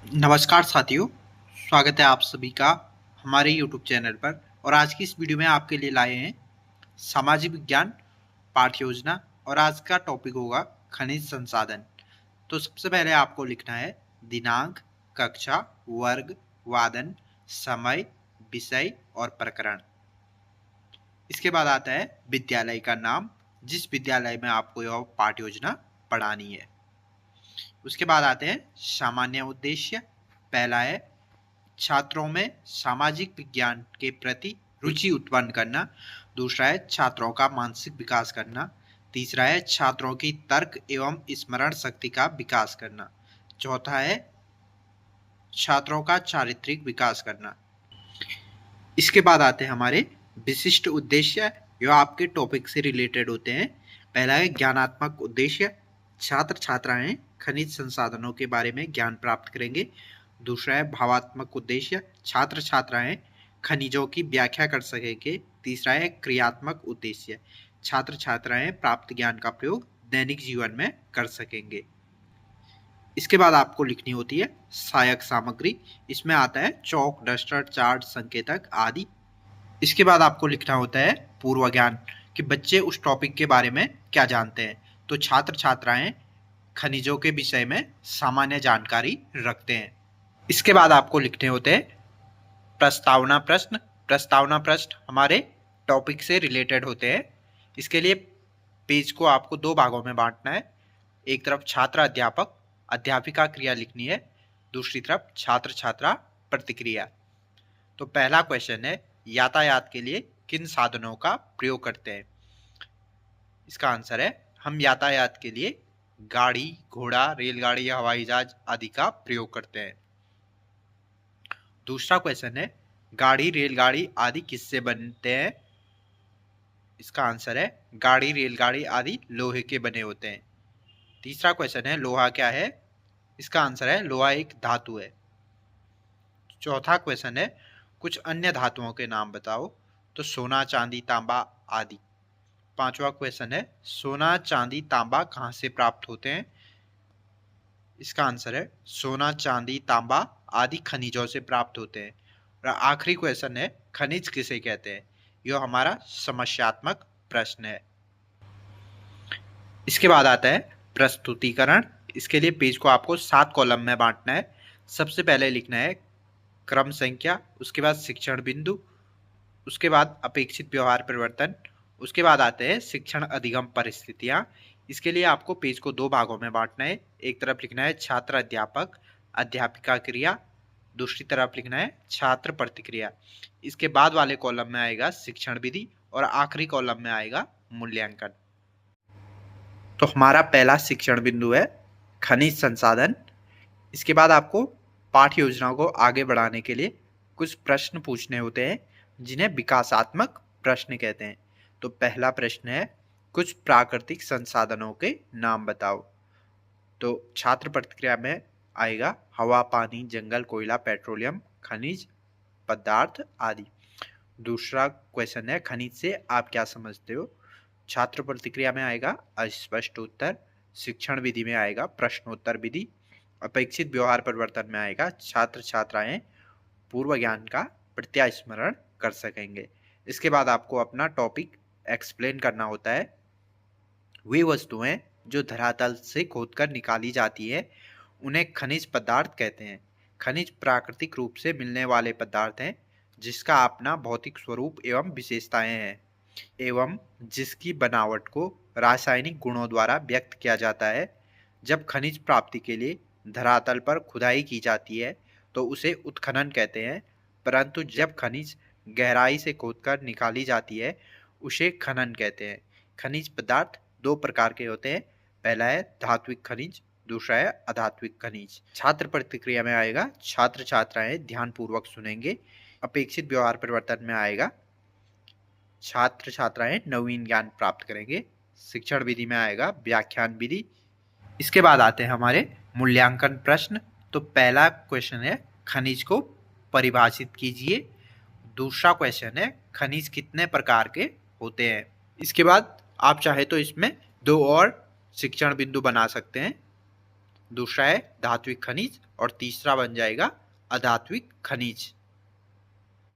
नमस्कार साथियों, स्वागत है आप सभी का हमारे YouTube चैनल पर। और आज की इस वीडियो में आपके लिए लाए हैं सामाजिक विज्ञान पाठ्य योजना। और आज का टॉपिक होगा खनिज संसाधन। तो सबसे पहले आपको लिखना है दिनांक, कक्षा, वर्ग, वादन, समय, विषय और प्रकरण। इसके बाद आता है विद्यालय का नाम, जिस विद्यालय में आपको यह पाठ्य योजना पढ़ानी है। उसके बाद आते हैं सामान्य उद्देश्य। पहला है छात्रों में सामाजिक विज्ञान के प्रति रुचि उत्पन्न करना। दूसरा है छात्रों का मानसिक विकास करना। तीसरा है छात्रों की तर्क एवं स्मरण शक्ति का विकास करना। चौथा है छात्रों का चारित्रिक विकास करना। इसके बाद आते हैं हमारे विशिष्ट उद्देश्य, जो आपके टॉपिक से रिलेटेड होते हैं। पहला है ज्ञानात्मक उद्देश्य, छात्र छात्राएं खनिज संसाधनों के बारे में ज्ञान प्राप्त करेंगे। दूसरा है भावात्मक उद्देश्य, छात्र छात्राएं खनिजों की व्याख्या कर सकेंगे। तीसरा है क्रियात्मक उद्देश्य, छात्र छात्राएं प्राप्त ज्ञान का प्रयोग दैनिक जीवन में कर सकेंगे। इसके बाद आपको लिखनी होती है सहायक सामग्री। इसमें आता है चौक, डस्टर, चार्ट, संकेतक आदि। इसके बाद आपको लिखना होता है पूर्व ज्ञान, कि बच्चे उस टॉपिक के बारे में क्या जानते हैं। तो छात्र छात्राएं खनिजों के विषय में सामान्य जानकारी रखते हैं। इसके बाद आपको लिखने होते हैं प्रस्तावना प्रश्न। प्रस्तावना प्रश्न हमारे टॉपिक से रिलेटेड होते हैं। इसके लिए पेज को आपको दो भागों में बांटना है। एक तरफ छात्र अध्यापक अध्यापिका क्रिया लिखनी है, दूसरी तरफ छात्र छात्रा प्रतिक्रिया। तो पहला क्वेश्चन है यातायात के लिए किन साधनों का प्रयोग करते हैं। इसका आंसर है हम यातायात के लिए गाड़ी, घोड़ा, रेलगाड़ी या हवाई जहाज आदि का प्रयोग करते हैं। दूसरा क्वेश्चन है गाड़ी, रेलगाड़ी आदि किससे बनते हैं। इसका आंसर है गाड़ी, रेलगाड़ी आदि लोहे के बने होते हैं। तीसरा क्वेश्चन है लोहा क्या है। इसका आंसर है लोहा एक धातु है। चौथा क्वेश्चन है कुछ अन्य धातुओं के नाम बताओ। तो सोना, चांदी, तांबा आदि। पांचवा क्वेश्चन है सोना, चांदी, तांबा कहाँ से प्राप्त होते हैं। इसका आंसर है सोना, चांदी, तांबा आदि खनिजों से प्राप्त होते हैं। और आखिरी क्वेश्चन है खनिज किसे कहते हैं। यह हमारा समस्यात्मक प्रश्न है। इसके बाद आता है प्रस्तुतिकरण। इसके लिए पेज को आपको 7 कॉलम में बांटना है। सबसे पहले लिखना है क्रम संख्या, उसके बाद शिक्षण बिंदु, उसके बाद अपेक्षित व्यवहार परिवर्तन, उसके बाद आते हैं शिक्षण अधिगम परिस्थितियां। इसके लिए आपको पेज को दो भागों में बांटना है। एक तरफ लिखना है छात्र अध्यापक अध्यापिका क्रिया, दूसरी तरफ लिखना है छात्र प्रतिक्रिया। इसके बाद वाले कॉलम में आएगा शिक्षण विधि और आखिरी कॉलम में आएगा मूल्यांकन। तो हमारा पहला शिक्षण बिंदु है खनिज संसाधन। इसके बाद आपको पाठ्य योजना को आगे बढ़ाने के लिए कुछ प्रश्न पूछने होते हैं, जिन्हें विकासात्मक प्रश्न कहते हैं। तो पहला प्रश्न है कुछ प्राकृतिक संसाधनों के नाम बताओ। तो छात्र प्रतिक्रिया में आएगा हवा, पानी, जंगल, कोयला, पेट्रोलियम, खनिज पदार्थ आदि। दूसरा क्वेश्चन है खनिज से आप क्या समझते हो। छात्र प्रतिक्रिया में आएगा अस्पष्ट उत्तर, शिक्षण विधि में आएगा प्रश्नोत्तर विधि, अपेक्षित व्यवहार परिवर्तन में आएगा छात्र छात्राएं पूर्व ज्ञान का प्रत्यास्मरण कर सकेंगे। इसके बाद आपको अपना टॉपिक एक्सप्लेन करना होता है। वे वस्तुएं जो धरातल से खोदकर निकाली जाती है उन्हें खनिज पदार्थ कहते हैं। खनिज प्राकृतिक रूप से मिलने वाले पदार्थ हैं, जिसका अपना भौतिक स्वरूप एवं विशेषताएं हैं, एवं जिसकी बनावट को रासायनिक गुणों द्वारा व्यक्त किया जाता है। जब खनिज प्राप्ति के लिए धरातल पर खुदाई की जाती है तो उसे उत्खनन कहते हैं, परंतु जब खनिज गहराई से खोदकर निकाली जाती है उसे खनन कहते हैं। खनिज पदार्थ दो प्रकार के होते हैं, पहला है धात्विक खनिज, दूसरा है अधात्विक खनिज। छात्र प्रतिक्रिया में आएगा छात्र छात्राएं ध्यानपूर्वक सुनेंगे। अपेक्षित व्यवहार परिवर्तन में आएगा छात्र छात्राएं नवीन ज्ञान प्राप्त करेंगे। शिक्षण विधि में आएगा व्याख्यान विधि। इसके बाद आते हैं हमारे मूल्यांकन प्रश्न। तो पहला क्वेश्चन है खनिज को परिभाषित कीजिए। दूसरा क्वेश्चन है खनिज कितने प्रकार के होते हैं। इसके बाद आप चाहे तो इसमें दो और शिक्षण बिंदु बना सकते हैं। दूसरा है धात्विक खनिज और तीसरा बन जाएगा अधात्विक खनिज।